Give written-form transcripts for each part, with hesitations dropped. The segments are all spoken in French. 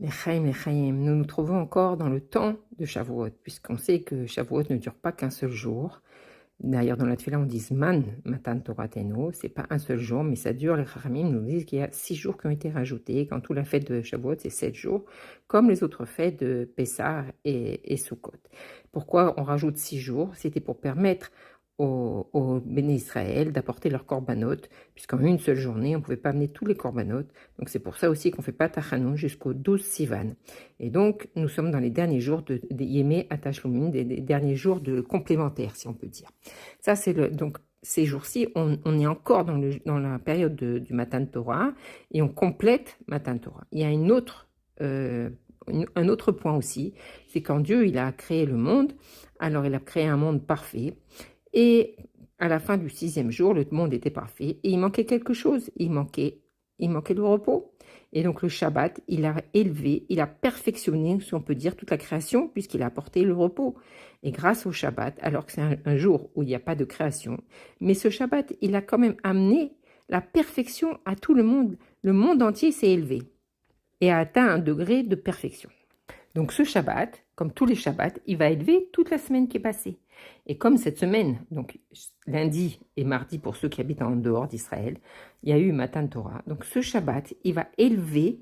Les Chaim, nous nous trouvons encore dans le temps de Shavuot, puisqu'on sait que Shavuot ne dure pas qu'un seul jour. D'ailleurs, dans la Tefila, on dit Zman Matan Torateno, c'est pas un seul jour, mais ça dure. Les Chachamim nous disent qu'il y a 6 jours qui ont été rajoutés, quand toute la fête de Shavuot, c'est 7 jours, comme les autres fêtes de Pessah et Sukkot. Pourquoi on rajoute 6 jours? C'était pour permettre aux Béné Israël d'apporter leurs corbanotes, puisqu'en une seule journée, on ne pouvait pas amener tous les corbanotes. Donc c'est pour ça aussi qu'on ne fait pas Tachanun jusqu'au 12 Sivan. Et donc, nous sommes dans les derniers jours de Yémé Atashlumin, des derniers jours de complémentaires, si on peut dire. Ça, c'est donc ces jours-ci, on est encore dans la période du Matan Torah, et on complète Matan Torah. Il y a un autre point aussi, c'est quand Dieu il a créé le monde, alors il a créé un monde parfait, et à la fin du 6e jour, le monde était parfait, et il manquait quelque chose, il manquait le repos. Et donc le Shabbat, il a élevé, il a perfectionné, si on peut dire, toute la création, puisqu'il a apporté le repos. Et grâce au Shabbat, alors que c'est un jour où il n'y a pas de création, mais ce Shabbat, il a quand même amené la perfection à tout le monde. Le monde entier s'est élevé et a atteint un degré de perfection. Donc ce Shabbat, comme tous les Shabbats, il va élever toute la semaine qui est passée. Et comme cette semaine, donc lundi et mardi pour ceux qui habitent en dehors d'Israël, il y a eu Matan Torah. Donc ce Shabbat, il va élever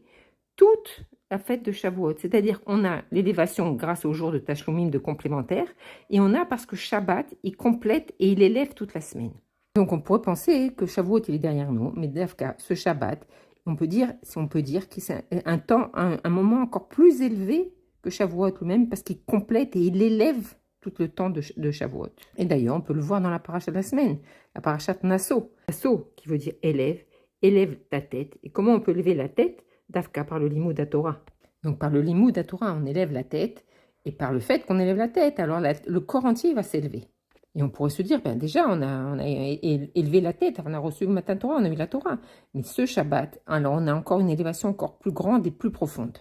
toute la fête de Shavuot. C'est-à-dire on a l'élévation grâce au jour de Tashlumim de complémentaire, et on a parce que Shabbat, il complète et il élève toute la semaine. Donc on pourrait penser que Shavuot il est derrière nous, mais d'Afka, ce Shabbat, on peut dire que c'est un moment encore plus élevé que Shavuot lui-même, parce qu'il complète et il élève tout le temps de Shavuot. Et d'ailleurs, on peut le voir dans la paracha de la semaine, la paracha de Nasso. Nasso, qui veut dire élève ta tête. Et comment on peut lever la tête? Dafka, par le limud Torah. Donc par le limud Torah, on élève la tête, et par le fait qu'on élève la tête, alors le corps entier va s'élever. Et on pourrait se dire, ben déjà, on a élevé la tête, on a reçu le Matan Torah, on a eu la Torah. Mais ce Shabbat, alors on a encore une élévation encore plus grande et plus profonde.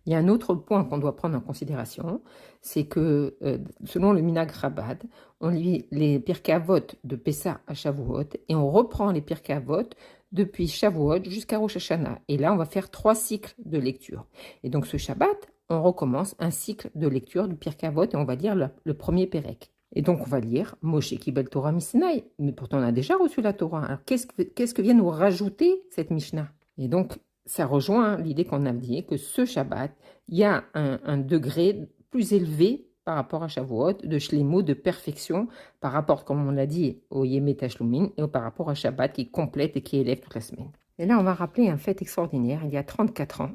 Il y a un autre point qu'on doit prendre en considération, c'est que selon le Minhag Chabad, on lit les Pirkei Avot de Pessah à Shavuot et on reprend les Pirkei Avot depuis Shavuot jusqu'à Rosh Hashanah. Et là, on va faire 3 cycles de lecture. Et donc ce Shabbat, on recommence un cycle de lecture du Pirkei Avot et on va lire le premier Pérek. Et donc on va lire Moshe Kibel Torah Misinaï, mais pourtant on a déjà reçu la Torah. Alors qu'est-ce que vient nous rajouter cette Mishnah? Et donc ça rejoint l'idée qu'on a dit que ce Shabbat, il y a un degré plus élevé par rapport à Shavuot, de Shlemo, de perfection, par rapport, comme on l'a dit, au Yémé Tashlumin, et par rapport à Shabbat qui complète et qui élève toute la semaine. Et là, on va rappeler un fait extraordinaire. Il y a 34 ans,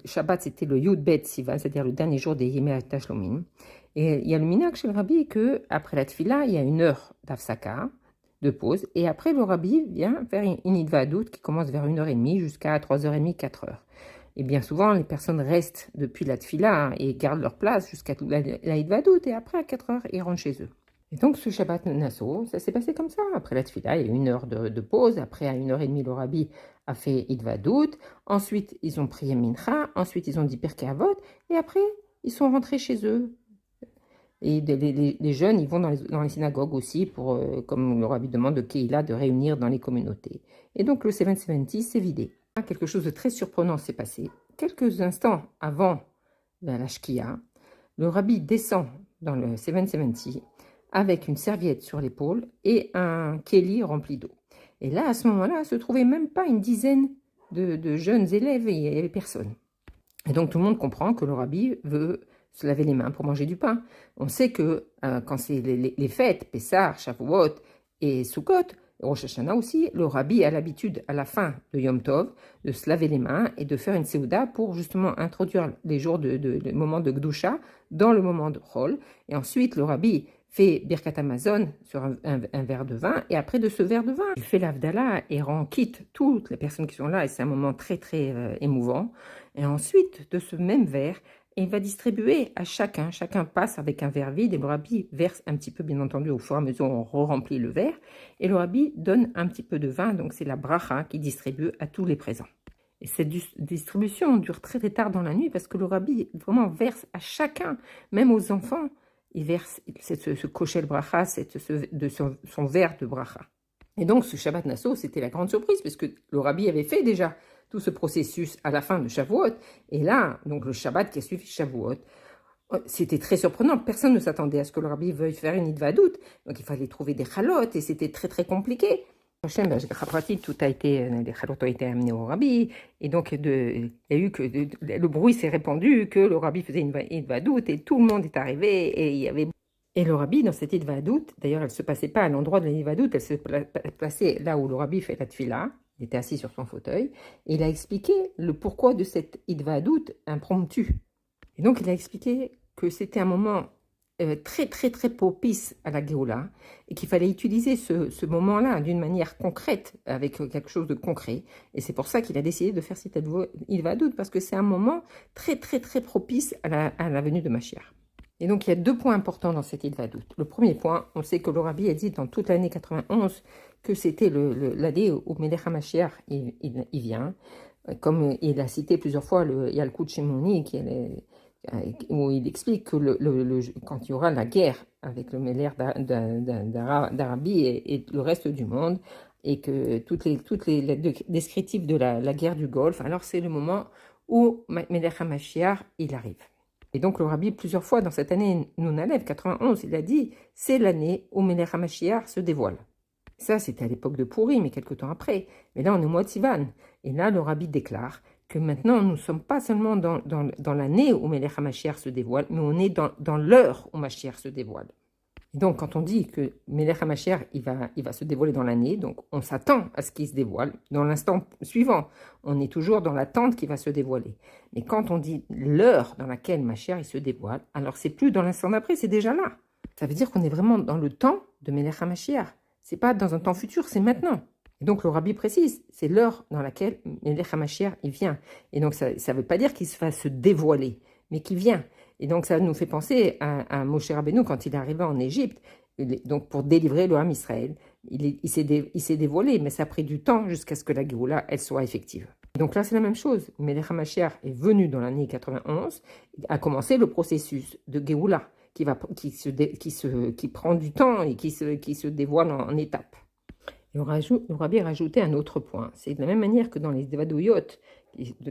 Shabbat, c'était le Yud Bet Sivan, c'est-à-dire le dernier jour des Yémé Tashlumin. Et il y a le minhag chez le rabbi que après la tefila, il y a 1 heure d'afsaka, de pause, et après le rabbi vient faire une hitvadout qui commence vers 1h30 jusqu'à 3h30, 4h. Et bien souvent, les personnes restent depuis la tefila et gardent leur place jusqu'à la hitvadout, et après à 4h, ils rentrent chez eux. Et donc ce Shabbat Nassau, ça s'est passé comme ça. Après la tefila, il y a 1 heure de pause, après à 1h30, le rabbi a fait hitvadout, ensuite ils ont prié mincha, ensuite ils ont dit Pirkei Avot, et après ils sont rentrés chez eux. Et les jeunes, ils vont dans les synagogues aussi, pour, comme le rabbi demande de Keïla, de réunir dans les communautés. Et donc le 770 s'est vidé. Quelque chose de très surprenant s'est passé. Quelques instants avant la Shkia, le rabbi descend dans le 770 avec une serviette sur l'épaule et un kéli rempli d'eau. Et là, à ce moment-là, se trouvait même pas une dizaine de jeunes élèves, et il n'y avait personne. Et donc tout le monde comprend que le rabbi veut se laver les mains pour manger du pain. On sait que quand c'est les fêtes, Pessah, Shavuot et Sukkot, Rosh Hashanah aussi, le rabbi a l'habitude à la fin de Yom Tov de se laver les mains et de faire une Seuda pour justement introduire les jours le moment de Gdusha dans le moment de Chol. Et ensuite, le rabbi fait Birkat Hamazon sur un verre de vin, et après de ce verre de vin, il fait l'Havdalah et rend quitte toutes les personnes qui sont là, et c'est un moment très très émouvant. Et ensuite, de ce même verre, il va distribuer à chacun. Chacun passe avec un verre vide et le rabbi verse un petit peu, bien entendu, au fur et à mesure on re-remplit le verre. Et le rabbi donne un petit peu de vin, donc c'est la bracha qui distribue à tous les présents. Et cette distribution dure très très tard dans la nuit parce que le rabbi vraiment verse à chacun, même aux enfants, il verse ce koshel bracha, son verre de bracha. Et donc ce Shabbat Nassau, c'était la grande surprise parce que le rabbi avait fait déjà tout ce processus à la fin de Shavuot. Et là, donc le Shabbat qui a suivi Shavuot, c'était très surprenant. Personne ne s'attendait à ce que le rabbi veuille faire une hitvadout. Donc il fallait trouver des chalotes et c'était très très compliqué. Tout a été, les chalotes ont été amenées au rabbi et donc il y a eu que le bruit s'est répandu que le rabbi faisait une hitvadout et tout le monde est arrivé et il y avait. Et le rabbi, dans cette hitvadout, d'ailleurs, elle ne se passait pas à l'endroit de la hitvadout, elle se plaçait là où le rabbi fait la tfila, il était assis sur son fauteuil, et il a expliqué le pourquoi de cette hitvadout impromptue. Et donc, il a expliqué que c'était un moment très, très, très propice à la Géoula, et qu'il fallait utiliser ce moment-là d'une manière concrète, avec quelque chose de concret. Et c'est pour ça qu'il a décidé de faire cette hitvadout, parce que c'est un moment très, très, très propice à la venue de Mashiach. Et donc, il y a 2 points importants dans cette hitvadout. Le premier point, on sait que le rabbi a dit dans toute l'année 91 que c'était l'année où Melech HaMashiach il vient. Comme il a cité plusieurs fois le Yalkut Shimoni, où il explique que quand il y aura la guerre avec le Melech d'Arabie et le reste du monde, et que toutes les descriptifs de la guerre du Golfe, alors c'est le moment où Melech HaMashiach il arrive. Et donc le rabbi, plusieurs fois dans cette année Nounalev 91, il a dit « c'est l'année où Melech HaMashiach se dévoile ». Ça, c'était à l'époque de Pourri, mais quelques temps après. Mais là, on est au mois de Sivan. Et là, le rabbi déclare que maintenant, nous ne sommes pas seulement dans l'année où Melech HaMashiach se dévoile, mais on est dans l'heure où Mashiach se dévoile. Et donc, quand on dit que Melech HaMashiach, il va se dévoiler dans l'année, donc on s'attend à ce qu'il se dévoile dans l'instant suivant. On est toujours dans l'attente qu'il va se dévoiler. Mais quand on dit l'heure dans laquelle Mashiach il se dévoile, alors c'est plus dans l'instant d'après, c'est déjà là. Ça veut dire qu'on est vraiment dans le temps de Melech HaMashiach. C'est pas dans un temps futur, c'est maintenant. Et donc le rabbi précise, c'est l'heure dans laquelle Melech HaMashiach il vient. Et donc ça ne veut pas dire qu'il va se dévoiler, mais qu'il vient. Et donc ça nous fait penser à Moshe Rabbeinu quand il est arrivé en Égypte, donc pour délivrer le Ham Israël. Il s'est dévoilé, mais ça a pris du temps jusqu'à ce que la Géoula elle soit effective. Donc là c'est la même chose. Melech HaMashiach est venu dans l'année 91, a commencé le processus de Géoula qui prend du temps et qui se dévoile en étapes. Et le rabbi a rajouté un autre point. C'est de la même manière que dans les Devadouyot,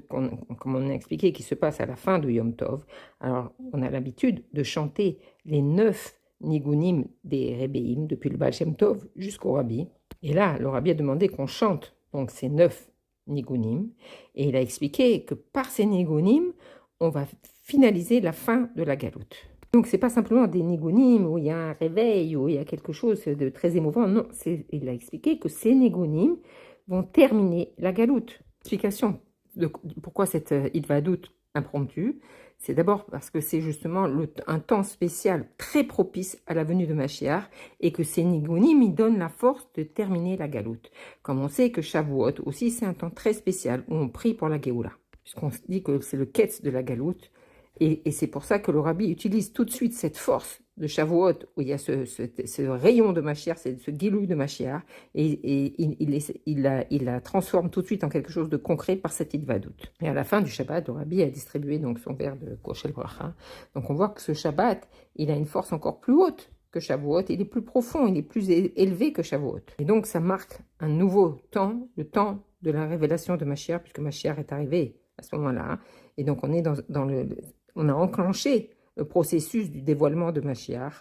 comme on a expliqué, qui se passe à la fin de Yom Tov. Alors, on a l'habitude de chanter les 9 nigunim des Rebbeim, depuis le Baal Shem Tov jusqu'au rabbi. Et là, le rabbi a demandé qu'on chante donc ces 9 nigunim. Et il a expliqué que par ces nigunim, on va finaliser la fin de la galoute. Donc, ce n'est pas simplement des nigunim où il y a un réveil, où il y a quelque chose de très émouvant. Non, il a expliqué que ces nigunim vont terminer la galoute. Explication de pourquoi cette hitvadout impromptue, c'est d'abord parce que c'est justement un temps spécial très propice à la venue de Mashiach et que ces nigunim, ils donnent la force de terminer la galoute. Comme on sait que Shavuot aussi, c'est un temps très spécial où on prie pour la Géoula, puisqu'on se dit que c'est le ketz de la galoute. Et c'est pour ça que le rabbi utilise tout de suite cette force de Shavuot, où il y a ce rayon de Mashiach, ce guilouille de Mashiach, et il la transforme tout de suite en quelque chose de concret par cette hitvadout. Et à la fin du Shabbat, le rabbi a distribué donc son verre de koshel bracha. Donc on voit que ce Shabbat, il a une force encore plus haute que Shavuot, il est plus profond, il est plus élevé que Shavuot. Et donc ça marque un nouveau temps, le temps de la révélation de Mashiach, puisque Mashiach est arrivé à ce moment-là. Et donc on est on a enclenché le processus du dévoilement de Mashiach.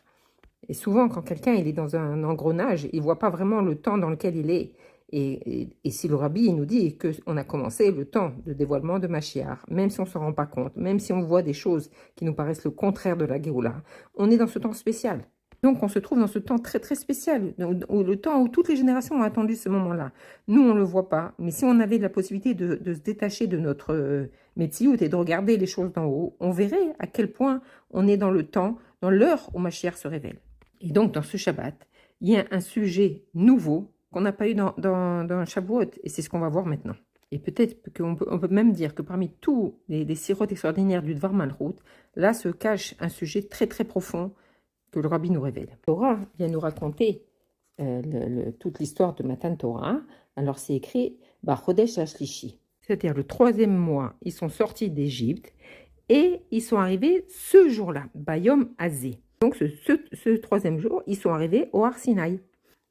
Et souvent, quand quelqu'un il est dans un engrenage, il ne voit pas vraiment le temps dans lequel il est. Et si le rabbi il nous dit qu'on a commencé le temps de dévoilement de Mashiach, même si on ne s'en rend pas compte, même si on voit des choses qui nous paraissent le contraire de la Géoula, on est dans ce temps spécial. Donc, on se trouve dans ce temps très, très spécial, le temps où toutes les générations ont attendu ce moment-là. Nous, on ne le voit pas, mais si on avait la possibilité de se détacher de notre métiout et de regarder les choses d'en haut, on verrait à quel point on est dans le temps, dans l'heure où Mashiach se révèle. Et donc, dans ce Shabbat, il y a un sujet nouveau qu'on n'a pas eu dans Shavuot, et c'est ce qu'on va voir maintenant. Et peut-être qu'on peut même dire que parmi tous les sirotes extraordinaires du Dvar Malchut, là se cache un sujet très, très profond que le rabbi nous révèle. La Torah vient nous raconter toute l'histoire de Matan Torah. Alors c'est écrit Chodesh HaShlishi, c'est-à-dire le 3e mois, ils sont sortis d'Égypte et ils sont arrivés ce jour-là, Bayom Azé. Donc ce 3e jour, ils sont arrivés au Har Sinaï.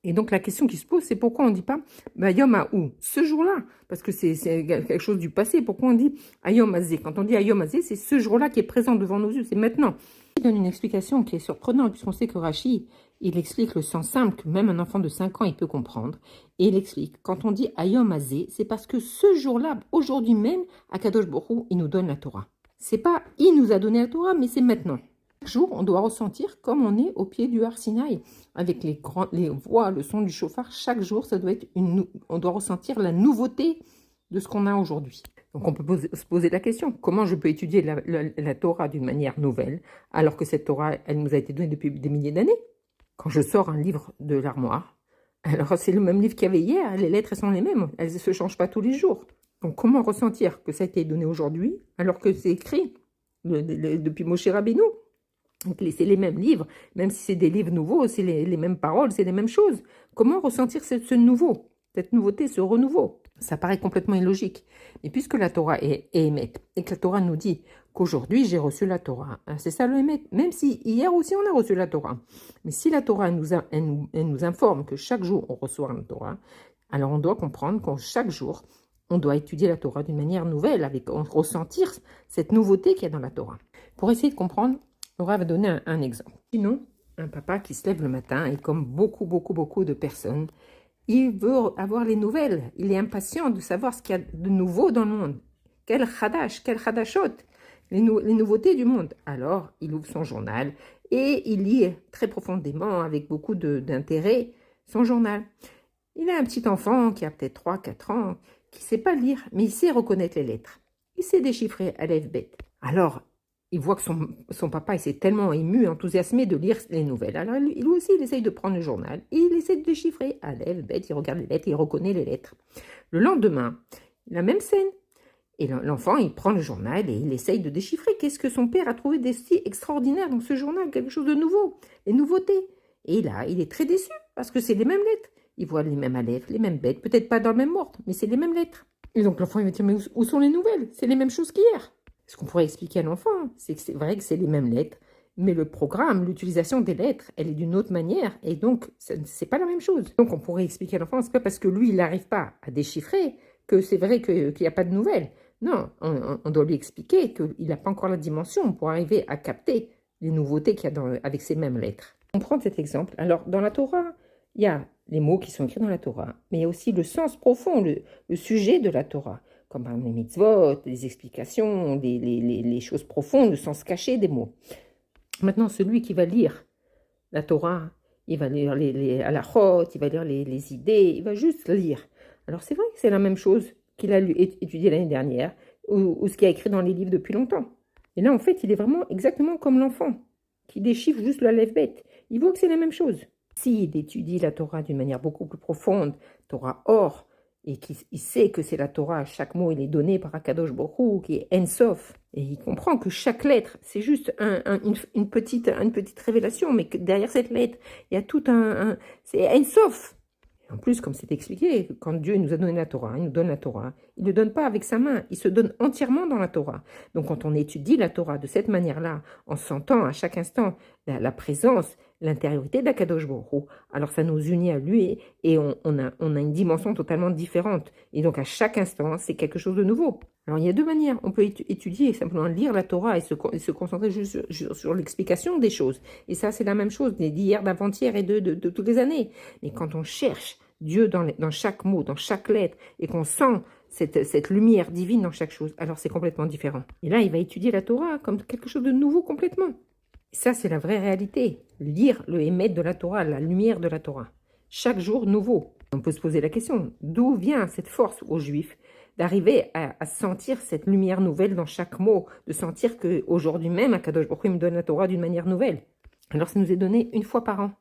Et donc la question qui se pose, c'est pourquoi on ne dit pas Yom Ha'ou, ce jour-là, parce que c'est quelque chose du passé. Pourquoi on dit Ayom Hazé? Quand on dit Ayom Hazé, c'est ce jour-là qui est présent devant nos yeux, c'est maintenant. Il donne une explication qui est surprenante, puisqu'on sait que Rashi, il explique le sens simple que même un enfant de 5 ans, il peut comprendre. Et il explique, quand on dit Ayom Hazé, c'est parce que ce jour-là, aujourd'hui même, Akadosh Baruch Hu, il nous donne la Torah. C'est pas il nous a donné la Torah, mais c'est maintenant. Chaque jour, on doit ressentir comme on est au pied du Har Sinaï, avec les voix, le son du chauffard. Chaque jour, ça doit être on doit ressentir la nouveauté de ce qu'on a aujourd'hui. Donc on peut se poser la question, comment je peux étudier la Torah d'une manière nouvelle, alors que cette Torah, elle nous a été donnée depuis des milliers d'années? Quand je sors un livre de l'armoire, alors c'est le même livre qu'il y avait hier, les lettres elles sont les mêmes, elles ne se changent pas tous les jours. Donc comment ressentir que ça a été donné aujourd'hui, alors que c'est écrit depuis Moshe Rabbeinu? C'est les mêmes livres, même si c'est des livres nouveaux, c'est les mêmes paroles, c'est les mêmes choses. Comment ressentir ce nouveau, cette nouveauté, ce renouveau? Ça paraît complètement illogique. Mais puisque la Torah est émet, et que la Torah nous dit qu'aujourd'hui j'ai reçu la Torah, c'est ça le émet, même si hier aussi on a reçu la Torah. Mais si la Torah elle nous informe que chaque jour on reçoit la Torah, alors on doit comprendre qu'en chaque jour, on doit étudier la Torah d'une manière nouvelle, avec ressentir cette nouveauté qu'il y a dans la Torah. Pour essayer de comprendre, Laura va donner un exemple. Sinon, un papa qui se lève le matin et comme beaucoup de personnes, il veut avoir les nouvelles. Il est impatient de savoir ce qu'il y a de nouveau dans le monde. Quel chadashot, les nouveautés du monde. Alors, il ouvre son journal et il lit très profondément, avec beaucoup d'intérêt, son journal. Il a un petit enfant qui a peut-être 3-4 ans, qui ne sait pas lire, mais il sait reconnaître les lettres. Il sait déchiffrer Aleph Bet. Alors, il voit que son papa il s'est tellement ému, enthousiasmé de lire les nouvelles. Alors lui aussi, il essaye de prendre le journal et il essaie de déchiffrer. Aleph, Bet, il regarde les lettres, il reconnaît les lettres. Le lendemain, la même scène. Et l'enfant, il prend le journal et il essaye de déchiffrer. Qu'est-ce que son père a trouvé de si extraordinaire dans ce journal? Quelque chose de nouveau, les nouveautés. Et là, il est très déçu parce que c'est les mêmes lettres. Il voit les mêmes Aleph, les mêmes Bet, peut-être pas dans le même ordre, mais c'est les mêmes lettres. Et donc l'enfant, il va dire, mais où sont les nouvelles? C'est les mêmes choses qu'hier. Ce qu'on pourrait expliquer à l'enfant, c'est que c'est vrai que c'est les mêmes lettres, mais le programme, l'utilisation des lettres, elle est d'une autre manière, et donc c'est pas la même chose. Donc on pourrait expliquer à l'enfant, c'est pas parce que lui, il n'arrive pas à déchiffrer que c'est vrai qu'il n'y a pas de nouvelles. Non, on doit lui expliquer qu'il n'a pas encore la dimension pour arriver à capter les nouveautés qu'il y a avec ces mêmes lettres. On prend cet exemple. Alors, dans la Torah, il y a les mots qui sont écrits dans la Torah, mais il y a aussi le sens profond, le sujet de la Torah, comme par les mitzvot, les explications, les choses profondes, le sens caché des mots. Maintenant, celui qui va lire la Torah, il va lire les halachot, il va lire les idées, il va juste lire. Alors c'est vrai que c'est la même chose qu'il a étudié l'année dernière, ou ce qu'il a écrit dans les livres depuis longtemps. Et là, en fait, il est vraiment exactement comme l'enfant, qui déchiffre juste la lèvre bête. Il voit que c'est la même chose. S'il étudie la Torah d'une manière beaucoup plus profonde, Torah or, et qu'il sait que c'est la Torah, chaque mot il est donné par Akadosh Baruch Hu, qui est Ensof, et il comprend que chaque lettre, c'est juste une petite révélation, mais que derrière cette lettre, il y a tout c'est Ensof. En plus, comme c'est expliqué, quand Dieu nous a donné la Torah, il nous donne la Torah, il ne le donne pas avec sa main, il se donne entièrement dans la Torah. Donc quand on étudie la Torah de cette manière-là, en sentant à chaque instant la présence, l'intériorité d'Akadosh Baruch Hu, alors ça nous unit à lui et on a une dimension totalement différente. Et donc à chaque instant, c'est quelque chose de nouveau. Alors il y a deux manières. On peut étudier, simplement lire la Torah et se concentrer juste sur l'explication des choses. Et ça, c'est la même chose d'hier, d'avant-hier et de toutes les années. Mais quand on cherche Dieu dans chaque mot, dans chaque lettre, et qu'on sent cette lumière divine dans chaque chose, alors c'est complètement différent. Et là, il va étudier la Torah comme quelque chose de nouveau complètement. Et ça, c'est la vraie réalité. Lire le émettre de la Torah, la lumière de la Torah. Chaque jour nouveau. On peut se poser la question, d'où vient cette force aux Juifs d'arriver à sentir cette lumière nouvelle dans chaque mot, de sentir qu'aujourd'hui même, Akadosh Baruch Hu me donne la Torah d'une manière nouvelle. Alors ça nous est donné une fois par an.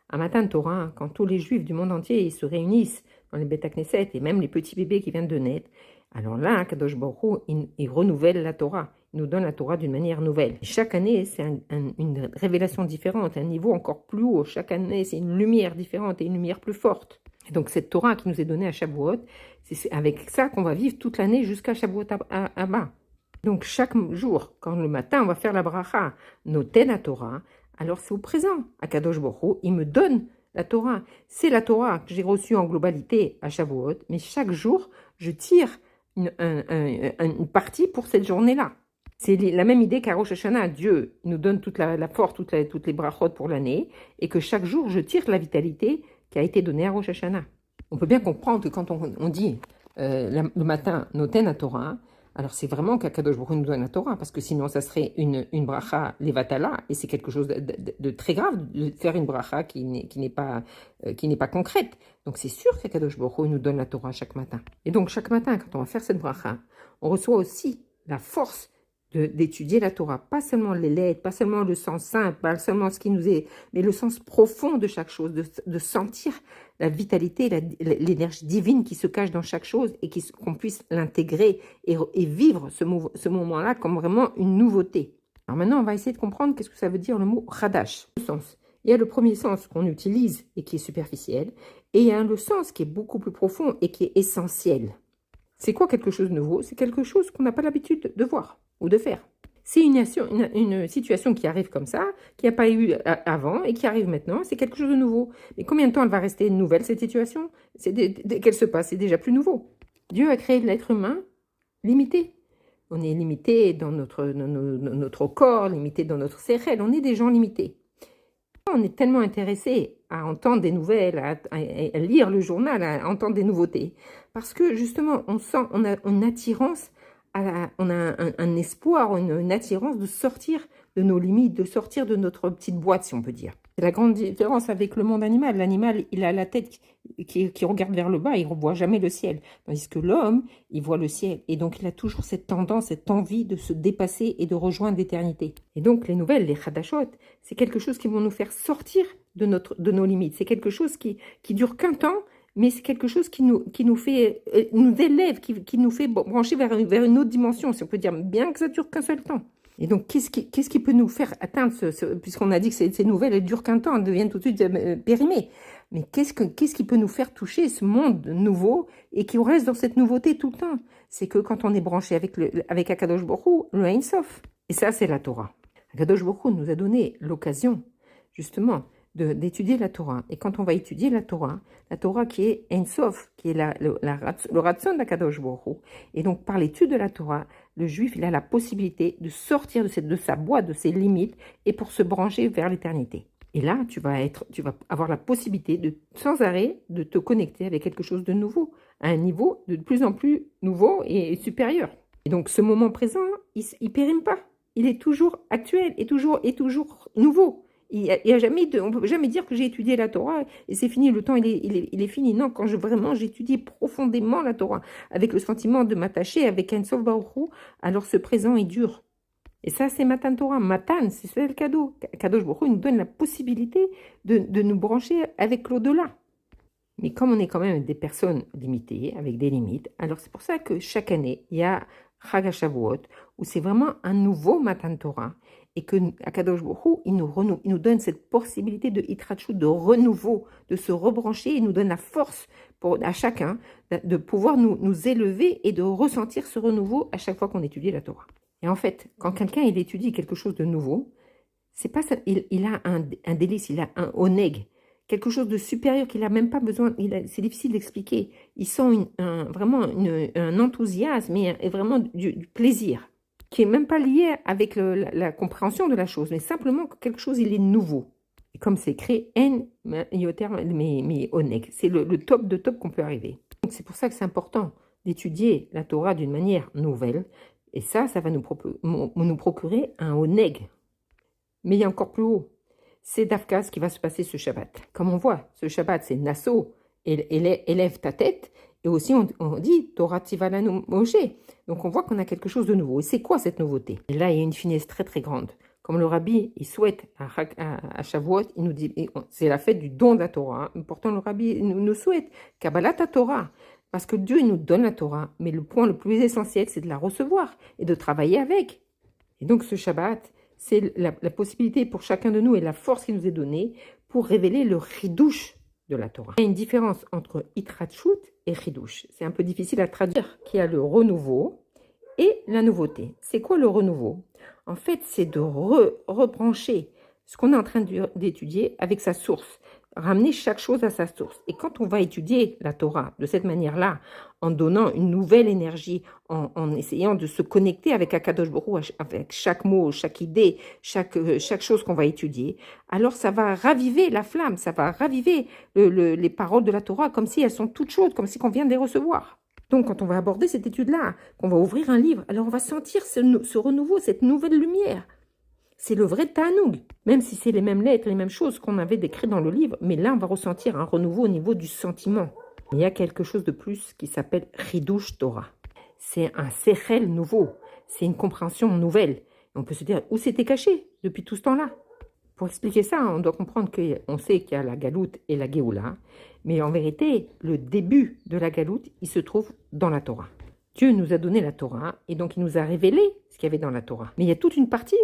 Un matin de Torah, quand tous les Juifs du monde entier ils se réunissent dans les Beth Knesset et même les petits bébés qui viennent de naître, alors là, Akadosh Baruch Hu, il renouvelle la Torah. Il nous donne la Torah d'une manière nouvelle. Et chaque année, c'est une révélation différente, un niveau encore plus haut. Chaque année, c'est une lumière différente et une lumière plus forte. Et donc cette Torah qui nous est donnée à Shavuot, c'est avec ça qu'on va vivre toute l'année jusqu'à Shavuot Abba. Donc chaque jour, quand le matin on va faire la bracha, noter la Torah, alors c'est au présent. Akadosh Baruch Hu, il me donne La Torah, c'est la Torah que j'ai reçue en globalité à Shavuot, mais chaque jour, je tire une partie pour cette journée-là. C'est la même idée qu'à Rosh Hashanah. Dieu nous donne toute la force, toutes les brachot pour l'année, et que chaque jour, je tire la vitalité qui a été donnée à Rosh Hashanah. On peut bien comprendre que quand on dit le matin, noten à Torah, alors c'est vraiment qu'Akadosh Baruch Hu nous donne la Torah, parce que sinon ça serait une bracha levatala, et c'est quelque chose de très grave de faire une bracha qui n'est pas concrète. Donc c'est sûr qu'Akadosh Baruch Hu nous donne la Torah chaque matin. Et donc chaque matin, quand on va faire cette bracha, on reçoit aussi la force d'étudier la Torah, pas seulement les lettres, pas seulement le sens simple, pas seulement ce qui nous est, mais le sens profond de chaque chose, de sentir la vitalité, l'énergie divine qui se cache dans chaque chose et qu'on puisse l'intégrer et vivre ce moment-là comme vraiment une nouveauté. Alors maintenant, on va essayer de comprendre qu'est-ce que ça veut dire le mot Chadash. Le sens. Il y a le premier sens qu'on utilise et qui est superficiel, et il y a le sens qui est beaucoup plus profond et qui est essentiel. C'est quoi quelque chose de nouveau? C'est quelque chose qu'on n'a pas l'habitude de voir ou de faire. C'est une situation qui arrive comme ça, qui n'a pas eu avant et qui arrive maintenant. C'est quelque chose de nouveau. Mais combien de temps elle va rester nouvelle, cette situation? Dès qu'elle se passe, c'est déjà plus nouveau. Dieu a créé l'être humain limité. On est limité dans notre corps, limité dans notre cerveau. On est des gens limités. On est tellement intéressé à entendre des nouvelles, à lire le journal, à entendre des nouveautés. Parce que justement, on a une attirance, on a un espoir, une attirance de sortir de nos limites, de sortir de notre petite boîte, si on peut dire. C'est la grande différence avec le monde animal. L'animal, il a la tête qui regarde vers le bas, il ne voit jamais le ciel. Tandis que l'homme, il voit le ciel. Et donc, il a toujours cette tendance, cette envie de se dépasser et de rejoindre l'éternité. Et donc, les nouvelles, les chadashot, c'est quelque chose qui vont nous faire sortir de nos limites. C'est quelque chose qui dure qu'un temps, mais c'est quelque chose qui nous fait, nous élève, qui nous fait brancher vers une autre dimension, si on peut dire, bien que ça dure qu'un seul temps. Et donc, qu'est-ce qui peut nous faire atteindre puisqu'on a dit que ces nouvelles, elles durent qu'un temps, elles deviennent tout de suite périmées. Mais qu'est-ce qui peut nous faire toucher ce monde nouveau et qui reste dans cette nouveauté tout le temps? C'est que quand on est branché avec Akadosh Baruch Hu, le Ein Sof. Et ça, c'est la Torah. Akadosh Baruch Hu nous a donné l'occasion, justement, d'étudier la Torah. Et quand on va étudier la Torah qui est Ein Sof, qui est le Ratzon d'Akadosh Baruch Hu. Et donc, par l'étude de la Torah, le juif, il a la possibilité de sortir de sa boîte, de ses limites, et pour se brancher vers l'éternité. Et là, tu vas avoir la possibilité sans arrêt, de te connecter avec quelque chose de nouveau, à un niveau de plus en plus nouveau et supérieur. Et donc, ce moment présent, il périme pas. Il est toujours actuel et toujours nouveau. On ne peut jamais dire que j'ai étudié la Torah et c'est fini, le temps il est fini. Non, quand vraiment j'étudie profondément la Torah, avec le sentiment de m'attacher avec un Sof Baruch Hu, alors ce présent il dure. Et ça, c'est Matan Torah. Matan, c'est le cadeau. Kadosh Baruch Hu nous donne la possibilité de nous brancher avec l'au-delà. Mais comme on est quand même des personnes limitées, avec des limites, alors c'est pour ça que chaque année, il y a Chag HaShavuot, où c'est vraiment un nouveau Matan Torah, et que Akadosh Baruch Hu, il nous donne cette possibilité de hitratshu, de renouveau, de se rebrancher, il nous donne la force à chacun de pouvoir nous élever et de ressentir ce renouveau à chaque fois qu'on étudie la Torah. Et en fait, quand quelqu'un il étudie quelque chose de nouveau, c'est pas ça, il a un délice, il a un oneg, quelque chose de supérieur qu'il n'a même pas besoin, c'est difficile d'expliquer. Il sent vraiment un enthousiasme et vraiment du plaisir, qui n'est même pas lié avec la compréhension de la chose, mais simplement que quelque chose, il est nouveau. Et comme c'est écrit, en yoter mais oneg, c'est le top de top qu'on peut arriver. Donc c'est pour ça que c'est important d'étudier la Torah d'une manière nouvelle, et ça va nous procurer un oneg. Mais il y a encore plus haut. C'est Dafka ce qui va se passer ce Shabbat. Comme on voit, ce Shabbat, c'est Nassau, élève ta tête. Et aussi, on dit Torah Tivalanu Moshe. Donc, on voit qu'on a quelque chose de nouveau. Et c'est quoi cette nouveauté? Et là, il y a une finesse très, très grande. Comme le rabbi, il souhaite à Shavuot, il nous dit, c'est la fête du don de la Torah. Pourtant, le rabbi nous souhaite Kabbalat Torah. Parce que Dieu, il nous donne la Torah. Mais le point le plus essentiel, c'est de la recevoir et de travailler avec. Et donc, ce Shabbat, c'est la possibilité pour chacun de nous et la force qui nous est donnée pour révéler le chidouche de la Torah. Il y a une différence entre Hitratshut et chidouche. C'est un peu difficile à traduire, qui a le renouveau et la nouveauté. C'est quoi le renouveau? En fait, c'est de rebrancher ce qu'on est en train d'étudier avec sa source. ramener chaque chose à sa source. Et quand on va étudier la Torah de cette manière-là, en donnant une nouvelle énergie, en essayant de se connecter avec Akadosh Baruch Hu, avec chaque mot, chaque idée, chaque chose qu'on va étudier, alors ça va raviver la flamme, ça va raviver les paroles de la Torah comme si elles sont toutes chaudes, comme si on vient de les recevoir. Donc, quand on va aborder cette étude-là, qu'on va ouvrir un livre, alors on va sentir ce renouveau, cette nouvelle lumière. C'est le vrai Ta'anoug, même si c'est les mêmes lettres, les mêmes choses qu'on avait décrites dans le livre, mais là, on va ressentir un renouveau au niveau du sentiment. Il y a quelque chose de plus qui s'appelle Chidush Torah. C'est un sechel nouveau, c'est une compréhension nouvelle. On peut se dire, où c'était caché depuis tout ce temps-là? Pour expliquer ça, on doit comprendre qu'on sait qu'il y a la galoute et la Géoula, mais en vérité, le début de la galoute, il se trouve dans la Torah. Dieu nous a donné la Torah et donc il nous a révélé ce qu'il y avait dans la Torah. Mais il y a toute une partie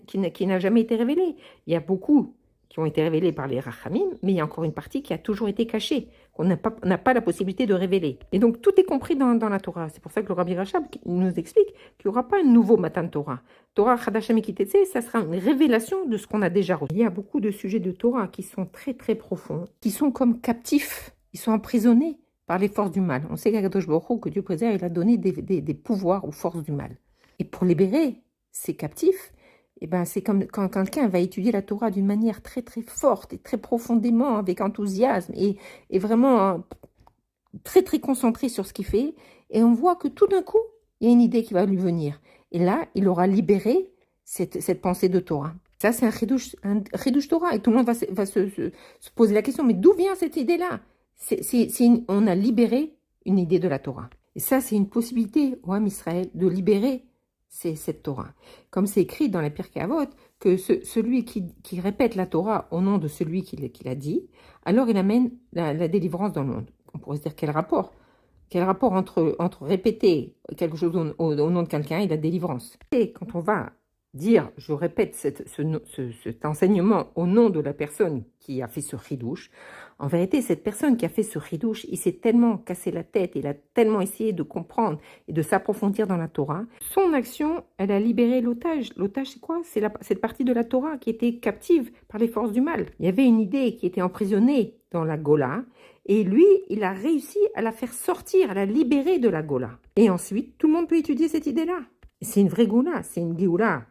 qui n'a jamais été révélée. Il y a beaucoup qui ont été révélés par les Rachamim, mais il y a encore une partie qui a toujours été cachée, qu'on n'a pas la possibilité de révéler. Et donc tout est compris dans la Torah. C'est pour ça que le Rabbi Rachab nous explique qu'il n'y aura pas un nouveau Matan Torah. Torah Chadasham Ekitetse, ça sera une révélation de ce qu'on a déjà reçu. Il y a beaucoup de sujets de Torah qui sont très très profonds, qui sont comme captifs, ils sont emprisonnés par les forces du mal. On sait qu'Akadosh Baruch Hu, que Dieu préserve, il a donné des pouvoirs aux forces du mal. Et pour libérer ces captifs, eh ben, c'est comme quand quelqu'un va étudier la Torah d'une manière très très forte et très profondément, avec enthousiasme et vraiment très très concentré sur ce qu'il fait, et on voit que tout d'un coup, il y a une idée qui va lui venir. Et là, il aura libéré cette pensée de Torah. Ça, c'est un chidouche Torah, et tout le monde va se poser la question, mais d'où vient cette idée-là? On a libéré une idée de la Torah. Et ça, c'est une possibilité au Ham Israël de libérer cette Torah. Comme c'est écrit dans la Pirkei Avot, que celui qui répète la Torah au nom de celui qui l'a dit, alors il amène la délivrance dans le monde. On pourrait se dire quel rapport? Quel rapport entre répéter quelque chose au nom de quelqu'un et la délivrance? Et quand on va dire, je répète cet enseignement au nom de la personne qui a fait ce chidouche, en vérité, cette personne qui a fait ce chidouche, il s'est tellement cassé la tête, il a tellement essayé de comprendre et de s'approfondir dans la Torah. Son action, elle a libéré l'otage. L'otage, c'est quoi? C'est cette partie de la Torah qui était captive par les forces du mal. Il y avait une idée qui était emprisonnée dans la Gola, et lui, il a réussi à la faire sortir, à la libérer de la Gola. Et ensuite, tout le monde peut étudier cette idée-là. C'est une vraie Goula, c'est une Géoula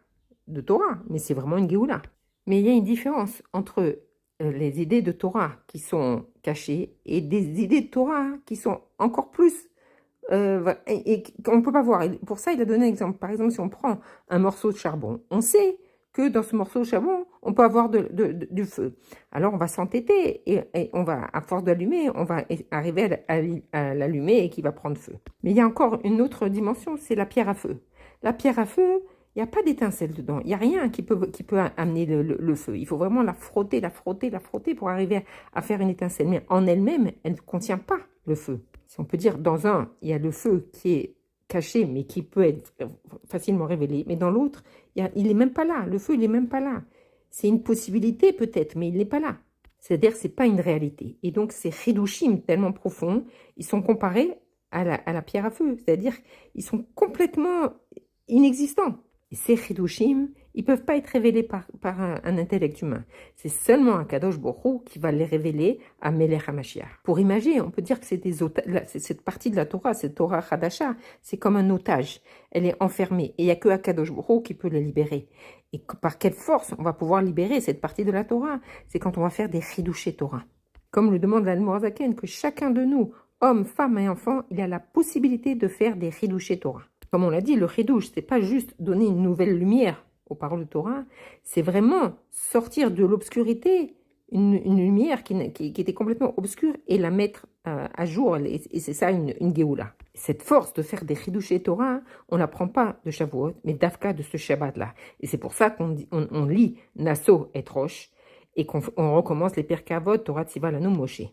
de Torah, mais c'est vraiment une Géoula. Mais il y a une différence entre les idées de Torah qui sont cachées et des idées de Torah qui sont encore plus et qu'on ne peut pas voir. Et pour ça, il a donné un exemple. Par exemple, si on prend un morceau de charbon, on sait que dans ce morceau de charbon, on peut avoir du feu. Alors, on va s'entêter et on va, à force d'allumer, on va arriver à l'allumer et qui va prendre feu. Mais il y a encore une autre dimension, c'est la pierre à feu. La pierre à feu, il n'y a pas d'étincelle dedans. Il n'y a rien qui peut amener le feu. Il faut vraiment la frotter pour arriver à faire une étincelle. Mais en elle-même, elle ne contient pas le feu. Si on peut dire, dans un, il y a le feu qui est caché, mais qui peut être facilement révélé. Mais dans l'autre, il n'est même pas là. Le feu, il n'est même pas là. C'est une possibilité peut-être, mais il n'est pas là. C'est-à-dire, ce n'est pas une réalité. Et donc, ces chidushim tellement profonds, ils sont comparés à la pierre à feu. C'est-à-dire, ils sont complètement inexistants. Et ces chidushim, ils ne peuvent pas être révélés par un intellect humain. C'est seulement un Kadosh Baruch Hu qui va les révéler à Melech HaMashiach. Pour imaginer, on peut dire que c'est cette partie de la Torah, cette Torah Chadasha, c'est comme un otage. Elle est enfermée et il n'y a que Akadosh Baruch Hu qui peut la libérer. Et par quelle force on va pouvoir libérer cette partie de la Torah? C'est quand on va faire des chidushé Torah. Comme le demande l'Admorazaken, que chacun de nous, hommes, femmes et enfants, il a la possibilité de faire des chidushé Torah. Comme on l'a dit, le chidouche, c'est pas juste donner une nouvelle lumière aux paroles de Torah, c'est vraiment sortir de l'obscurité, une lumière qui était complètement obscure et la mettre à jour. Et c'est ça une Géoula. Cette force de faire des chidouchés Torah, on ne l'apprend pas de Shavuot, mais d'Afka de ce Shabbat-là. Et c'est pour ça qu'on lit Nasso et Rosh et qu'on recommence les Pirkei Avot, Torah Tziva Lanu Moshe.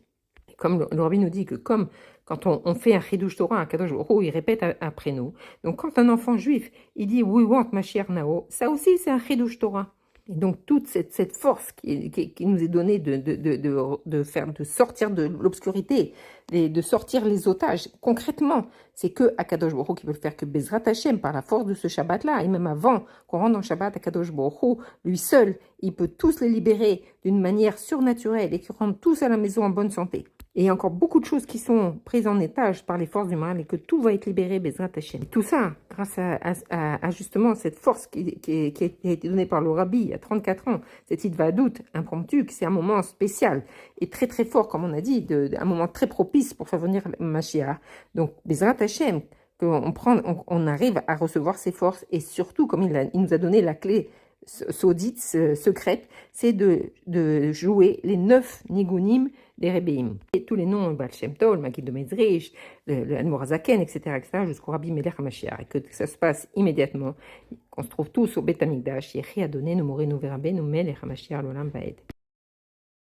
Comme le Rabbi nous dit que comme quand on fait un chidouche Torah, un Kadosh Baruch Hu, il répète après nous. Donc quand un enfant juif, il dit « We want Mashiach Nao », ça aussi c'est un chidouche Torah. Et donc toute cette force qui nous est donnée de sortir de l'obscurité, de sortir les otages, concrètement, c'est que Akadosh Baruch Hu qui peut le faire que Bezrat Hashem, par la force de ce Shabbat-là, et même avant qu'on rentre dans le Shabbat, Akadosh Baruch Hu, lui seul, il peut tous les libérer d'une manière surnaturelle et qui rendent tous à la maison en bonne santé. Et il y a encore beaucoup de choses qui sont prises en étage par les forces du mal et que tout va être libéré, Bezrat Hashem. Tout ça, grâce à justement cette force qui a été donnée par le Rabbi à 34 ans, cette Hitvadut impromptue, c'est un moment spécial et très très fort, comme on a dit, un moment très propice pour faire venir Mashiach. Donc, Bezrat Hashem, on arrive à recevoir ces forces et surtout, comme il nous a donné la clé saudite, secrète, c'est de jouer les 9 nigunim des Rebbeim. Et tous les noms, Baal Shem Tov, le Maggid de Mezrich, le Admor HaZaken, etc., jusqu'au Rabbi Melech HaMashiach, et que ça se passe immédiatement, qu'on se trouve tous au Beth Amikdash, Yechi Adonai, Nomorenu Verabenu, Melech HaMashiach, l'Olam Vaed.